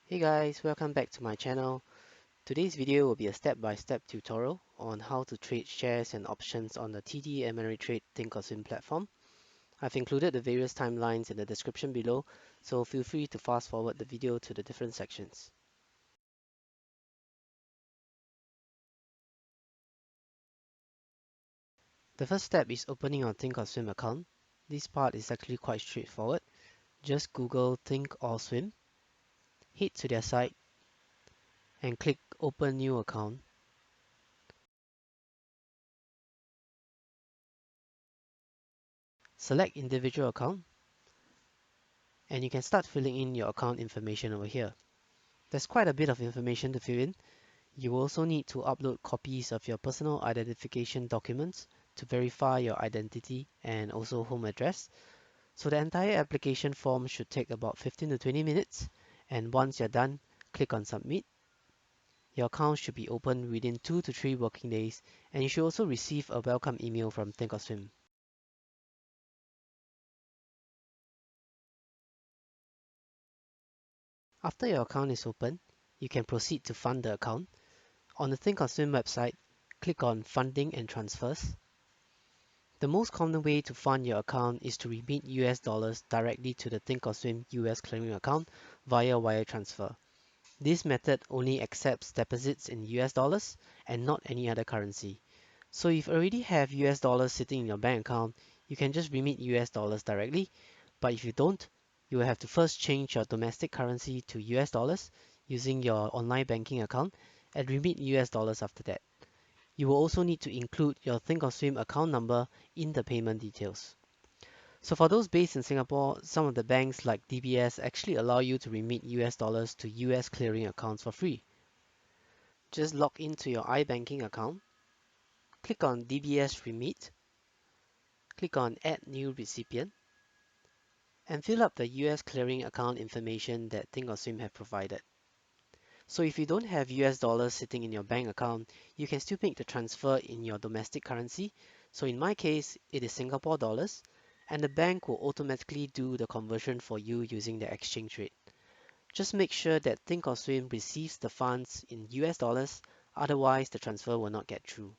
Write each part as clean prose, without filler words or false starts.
Hey guys, welcome back to my channel. Today's video will be a step-by-step tutorial on how to trade shares and options on the TD Ameritrade Thinkorswim platform. I've included the various timelines in the description below, so feel free to fast forward the video to the different sections. The first step is opening your Thinkorswim account. This part is actually quite straightforward. Just Google Thinkorswim, head to their site, and click Open New Account. Select Individual Account, and you can start filling in your account information over here. There's quite a bit of information to fill in. You will also need to upload copies of your personal identification documents to verify your identity and also home address. So the entire application form should take about 15 to 20 minutes, and once you're done, click on Submit. Your account should be open within 2 to 3 working days, and you should also receive a welcome email from Thinkorswim. After your account is open, you can proceed to fund the account. On the Thinkorswim website, click on Funding and Transfers. The most common way to fund your account is to remit US dollars directly to the Thinkorswim US clearing account via wire transfer. This method only accepts deposits in US dollars and not any other currency. So if you already have US dollars sitting in your bank account, you can just remit US dollars directly. But if you don't, you will have to first change your domestic currency to US dollars using your online banking account and remit US dollars after that. You will also need to include your Thinkorswim account number in the payment details. So for those based in Singapore, some of the banks like DBS actually allow you to remit US dollars to US clearing accounts for free. Just log into your iBanking account, click on DBS Remit, click on Add New Recipient, and fill up the US clearing account information that Thinkorswim have provided. So if you don't have US dollars sitting in your bank account, you can still make the transfer in your domestic currency. So in my case, it is Singapore dollars, and the bank will automatically do the conversion for you using the exchange rate. Just make sure that Thinkorswim receives the funds in US dollars, otherwise the transfer will not get through.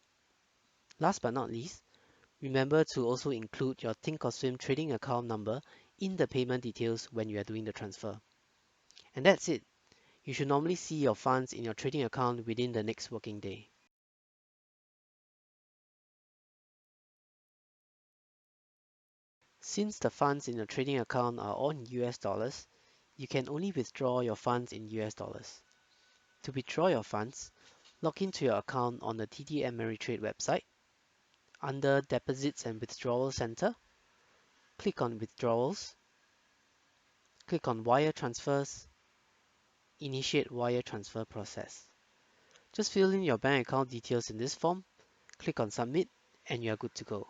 Last but not least, remember to also include your Thinkorswim trading account number in the payment details when you are doing the transfer. And that's it. You should normally see your funds in your trading account within the next working day. Since the funds in your trading account are all in US dollars, you can only withdraw your funds in US dollars. To withdraw your funds, log into your account on the TD Ameritrade website. Under Deposits and Withdrawal Center, click on Withdrawals, click on Wire Transfers, Initiate Wire Transfer Process. Just fill in your bank account details in this form, click on Submit, and you are good to go.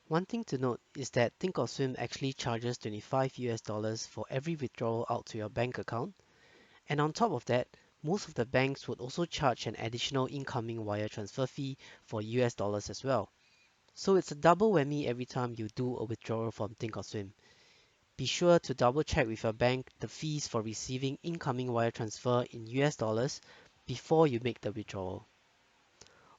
One thing to note is that Thinkorswim actually charges 25 US dollars for every withdrawal out to your bank account, and on top of that, most of the banks would also charge an additional incoming wire transfer fee for US dollars as well. So it's a double whammy every time you do a withdrawal from Thinkorswim. Be sure to double check with your bank the fees for receiving incoming wire transfer in US dollars before you make the withdrawal.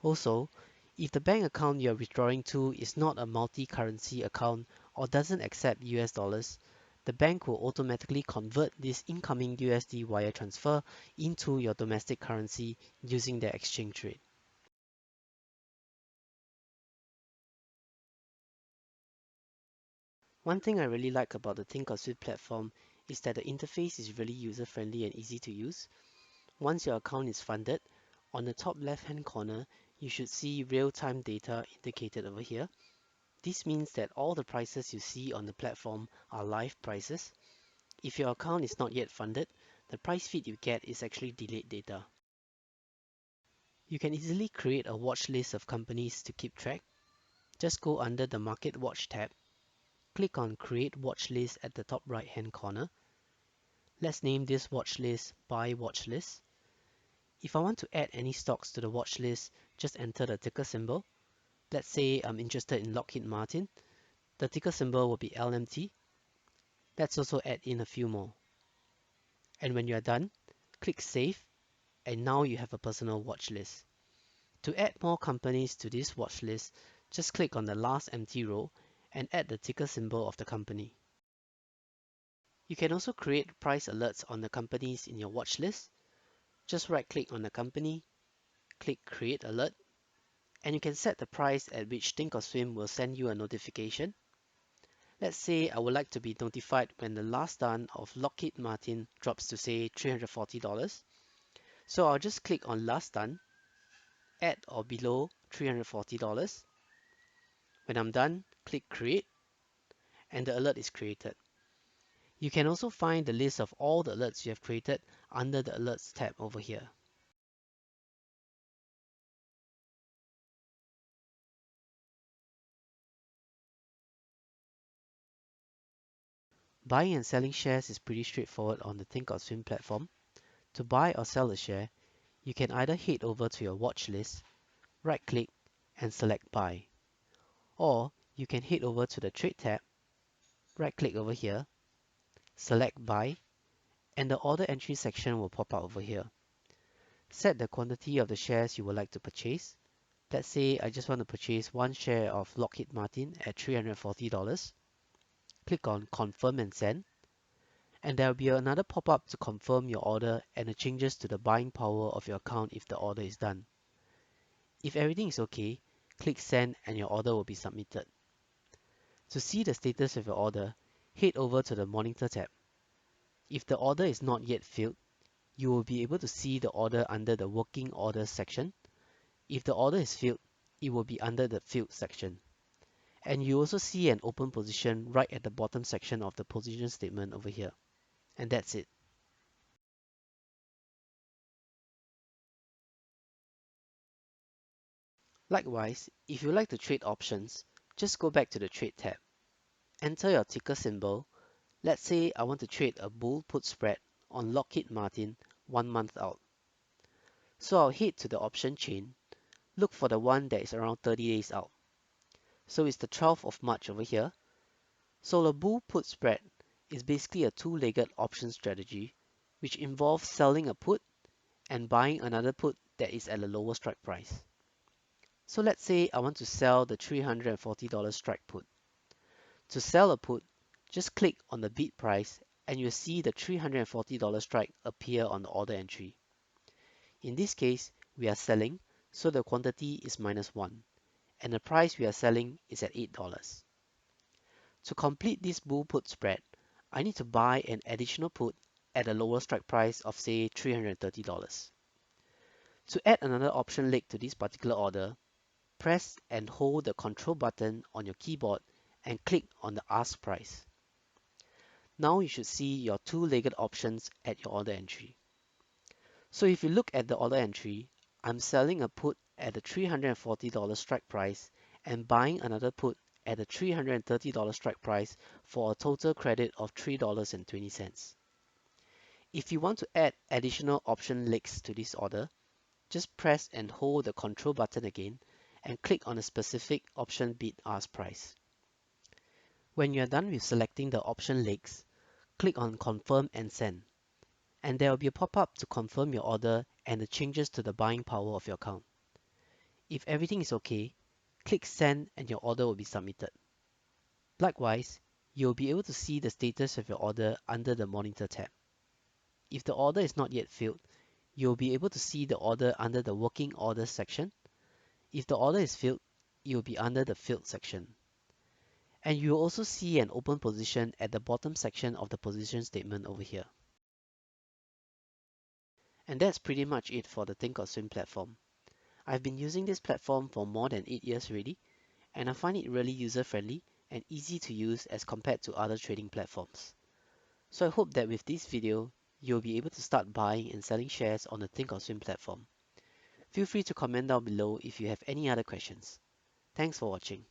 Also, if the bank account you're withdrawing to is not a multi-currency account or doesn't accept US dollars, the bank will automatically convert this incoming USD wire transfer into your domestic currency using the exchange rate. One thing I really like about the Thinkorswim platform is that the interface is really user-friendly and easy to use. Once your account is funded, on the top left-hand corner, you should see real-time data indicated over here. This means that all the prices you see on the platform are live prices. If your account is not yet funded, the price feed you get is actually delayed data. You can easily create a watch list of companies to keep track. Just go under the Market Watch tab, click on Create Watch List at the top right hand corner. Let's name this watch list Buy Watch List. If I want to add any stocks to the watch list, just enter the ticker symbol. Let's say I'm interested in Lockheed Martin. The ticker symbol will be LMT. Let's also add in a few more. And when you are done, Click Save, and now you have a personal watch list. To add more companies to this watch list, just click on the last empty row and add the ticker symbol of the company. You can also create price alerts on the companies in your watch list. Just right-click on the company, click Create Alert, and you can set the price at which Thinkorswim will send you a notification. Let's say I would like to be notified when the last done of Lockheed Martin drops to say $340. So I'll just click on last done, at or below $340. When I'm done, click Create, and the alert is created. You can also find the list of all the alerts you have created under the Alerts tab over here. Buying and selling shares is pretty straightforward on the Thinkorswim platform. To buy or sell a share, you can either head over to your watch list, right-click, and select Buy. Or you can head over to the Trade tab, right-click over here, select Buy, and the Order Entry section will pop up over here. Set the quantity of the shares you would like to purchase. Let's say I just want to purchase one share of Lockheed Martin at $340. Click on Confirm and Send, and there will be another pop-up to confirm your order and the changes to the buying power of your account if the order is done. If everything is okay, click Send and your order will be submitted. To see the status of your order, head over to the Monitor tab. If the order is not yet filled, you will be able to see the order under the Working Orders section. If the order is filled, it will be under the Filled section. And you also see an open position right at the bottom section of the position statement over here. And that's it. Likewise, if you like to trade options, just go back to the Trade tab. Enter your ticker symbol. Let's say I want to trade a bull put spread on Lockheed Martin 1 month out. So I'll head to the option chain, look for the one that is around 30 days out. So it's the 12th of March over here. So the bull put spread is basically a two-legged option strategy which involves selling a put and buying another put that is at a lower strike price. So let's say I want to sell the $340 strike put. To sell a put, just click on the bid price and you'll see the $340 strike appear on the order entry. In this case, we are selling, so the quantity is -1, and the price we are selling is at $8. To complete this bull put spread, I need to buy an additional put at a lower strike price of say $330. To add another option leg to this particular order, press and hold the control button on your keyboard and click on the ask price. Now you should see your two-legged options at your order entry. So if you look at the order entry, I'm selling a put at the $340 strike price and buying another put at the $330 strike price for a total credit of $3.20. If you want to add additional option legs to this order, just press and hold the control button again and click on a specific option bid ask price. When you are done with selecting the option legs, click on Confirm and Send, and there will be a pop-up to confirm your order and the changes to the buying power of your account. If everything is okay, click Send and your order will be submitted. Likewise, you'll be able to see the status of your order under the Monitor tab. If the order is not yet filled, you'll be able to see the order under the Working Orders section. If the order is filled, it will be under the Filled section. And you will also see an open position at the bottom section of the position statement over here. And that's pretty much it for the Thinkorswim platform. I've been using this platform for more than 8 years already, and I find it really user-friendly and easy to use as compared to other trading platforms. So I hope that with this video, you'll be able to start buying and selling shares on the Thinkorswim platform. Feel free to comment down below if you have any other questions. Thanks for watching.